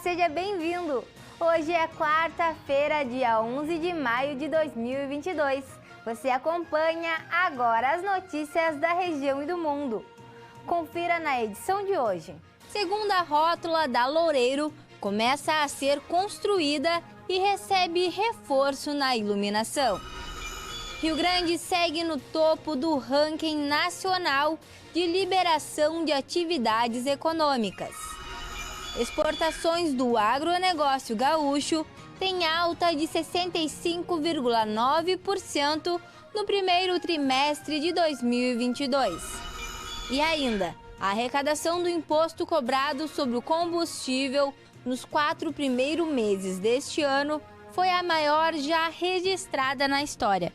seja bem-vindo! Hoje é quarta-feira, dia 11 de maio de 2022. Você acompanha agora as notícias da região e do mundo. Confira na edição de hoje. Segunda rótula da Loureiro começa a ser construída e recebe reforço na iluminação. Rio Grande segue no topo do ranking nacional de liberação de atividades econômicas. Exportações do agronegócio gaúcho têm alta de 65,9% no primeiro trimestre de 2022. E ainda, a arrecadação do imposto cobrado sobre o combustível nos 4 primeiros meses deste ano foi a maior já registrada na história.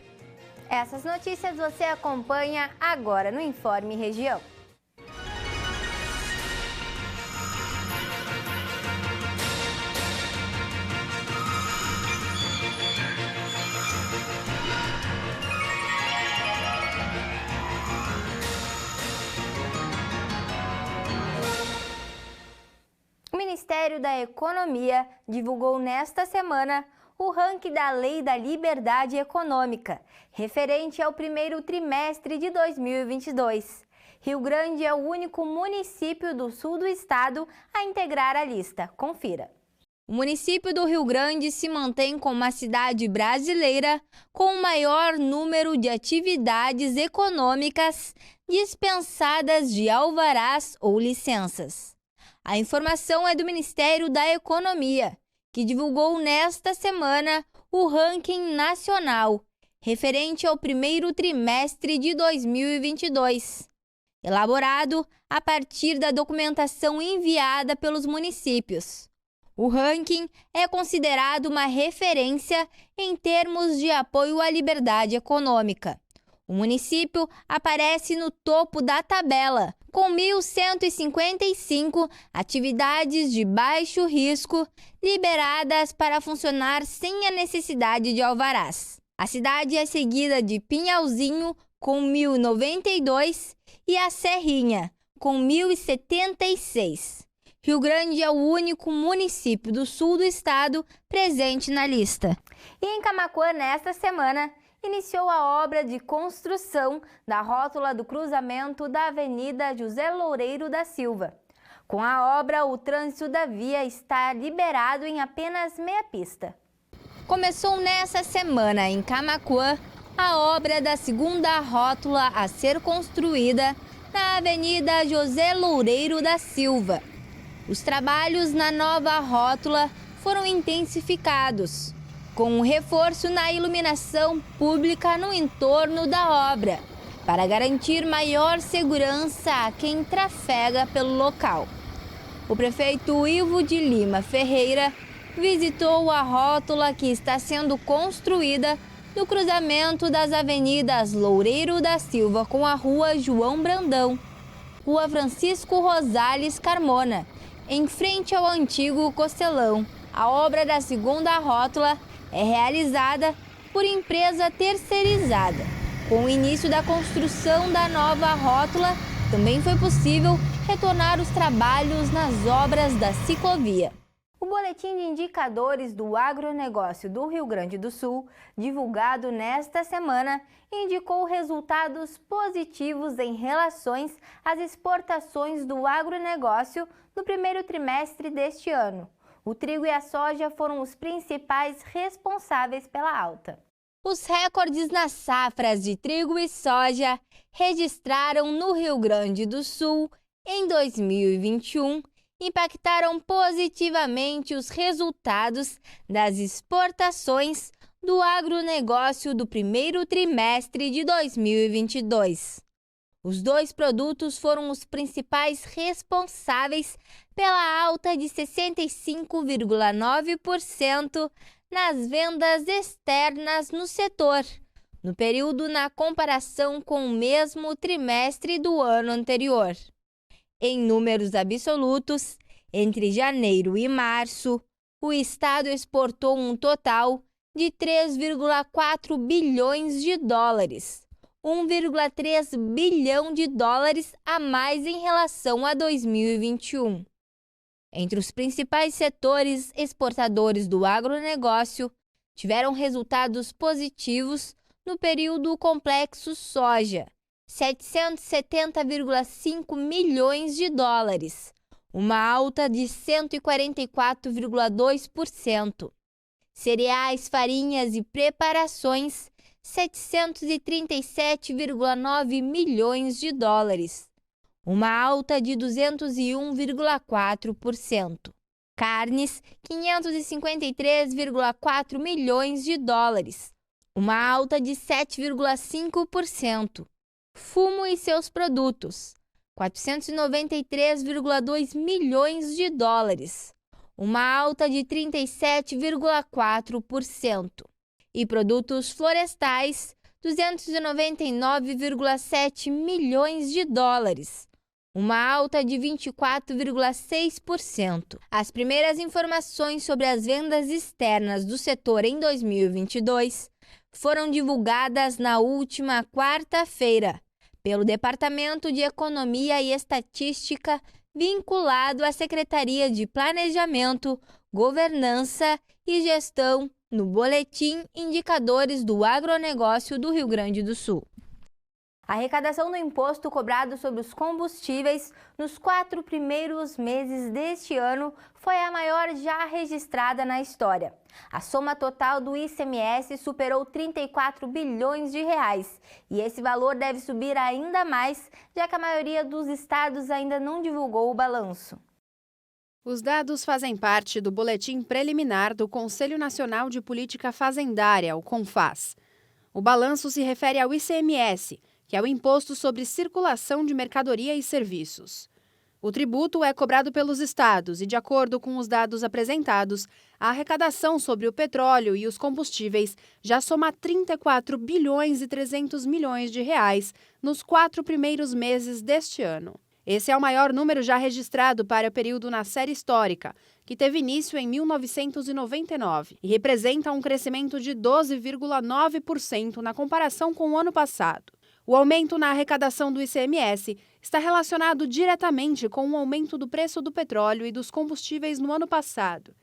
Essas notícias você acompanha agora no Informe Região. O Ministério da Economia divulgou nesta semana o ranking da Lei da Liberdade Econômica, referente ao primeiro trimestre de 2022. Rio Grande é o único município do sul do estado a integrar a lista. Confira. O município do Rio Grande se mantém como a cidade brasileira com o maior número de atividades econômicas dispensadas de alvarás ou licenças. A informação é do Ministério da Economia, que divulgou nesta semana o ranking nacional, referente ao primeiro trimestre de 2022, elaborado a partir da documentação enviada pelos municípios. O ranking é considerado uma referência em termos de apoio à liberdade econômica. O município aparece no topo da tabela, com 1.155 atividades de baixo risco liberadas para funcionar sem a necessidade de alvarás. A cidade é seguida de Pinhalzinho, com 1.092, e a Serrinha, com 1.076. Rio Grande é o único município do sul do estado presente na lista. E em Camaquã, nesta semana, iniciou a obra de construção da rótula do cruzamento da Avenida José Loureiro da Silva. Com a obra, o trânsito da via está liberado em apenas meia pista. Começou nessa semana, em Camaquã, a obra da segunda rótula a ser construída na Avenida José Loureiro da Silva. Os trabalhos na nova rótula foram intensificados, com um reforço na iluminação pública no entorno da obra, para garantir maior segurança a quem trafega pelo local. O prefeito Ivo de Lima Ferreira visitou a rótula que está sendo construída no cruzamento das avenidas Loureiro da Silva com a Rua João Brandão, Rua Francisco Rosales Carmona, em frente ao antigo Costelão. A obra da segunda rótula é realizada por empresa terceirizada. Com o início da construção da nova rótula, também foi possível retornar os trabalhos nas obras da ciclovia. O Boletim de Indicadores do Agronegócio do Rio Grande do Sul, divulgado nesta semana, indicou resultados positivos em relação às exportações do agronegócio no primeiro trimestre deste ano. O trigo e a soja foram os principais responsáveis pela alta. Os recordes nas safras de trigo e soja registraram no Rio Grande do Sul em 2021 impactaram positivamente os resultados das exportações do agronegócio do primeiro trimestre de 2022. Os dois produtos foram os principais responsáveis pela alta de 65,9% nas vendas externas no setor, no período na comparação com o mesmo trimestre do ano anterior. Em números absolutos, entre janeiro e março, o estado exportou um total de 3,4 bilhões de dólares, 1,3 bilhão de dólares a mais em relação a 2021. Entre os principais setores exportadores do agronegócio, tiveram resultados positivos no período complexo soja, 770,5 milhões de dólares, uma alta de 144,2%. Cereais, farinhas e preparações, 737,9 milhões de dólares, uma alta de 201,4%. Carnes, 553,4 milhões de dólares, uma alta de 7,5%. Fumo e seus produtos, 493,2 milhões de dólares, uma alta de 37,4%. E produtos florestais, 299,7 milhões de dólares, uma alta de 24,6%. As primeiras informações sobre as vendas externas do setor em 2022 foram divulgadas na última quarta-feira pelo Departamento de Economia e Estatística, vinculado à Secretaria de Planejamento, Governança e Gestão, no Boletim Indicadores do Agronegócio do Rio Grande do Sul. A arrecadação do imposto cobrado sobre os combustíveis nos 4 primeiros meses deste ano foi a maior já registrada na história. A soma total do ICMS superou 34 bilhões de reais e esse valor deve subir ainda mais, já que a maioria dos estados ainda não divulgou o balanço. Os dados fazem parte do boletim preliminar do Conselho Nacional de Política Fazendária, o CONFAS. O balanço se refere ao ICMS, que é o Imposto sobre Circulação de Mercadoria e Serviços. O tributo é cobrado pelos estados e, de acordo com os dados apresentados, a arrecadação sobre o petróleo e os combustíveis já soma 34 bilhões e 300 milhões de reais nos 4 primeiros meses deste ano. Esse é o maior número já registrado para o período na série histórica, que teve início em 1999 e representa um crescimento de 12,9% na comparação com o ano passado. O aumento na arrecadação do ICMS está relacionado diretamente com o aumento do preço do petróleo e dos combustíveis no ano passado.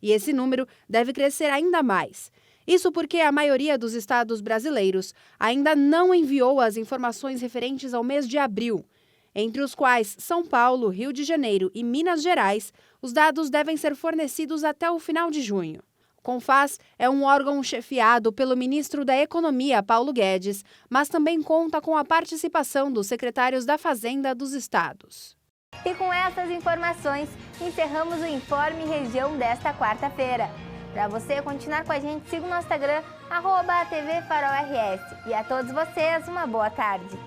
E esse número deve crescer ainda mais. Isso porque a maioria dos estados brasileiros ainda não enviou as informações referentes ao mês de abril, entre os quais São Paulo, Rio de Janeiro e Minas Gerais. Os dados devem ser fornecidos até o final de junho. O CONFAS é um órgão chefiado pelo ministro da Economia, Paulo Guedes, mas também conta com a participação dos secretários da Fazenda dos estados. E com essas informações, encerramos o Informe Região desta quarta-feira. Para você continuar com a gente, siga o nosso Instagram, @tvfarolrs. E a todos vocês, uma boa tarde.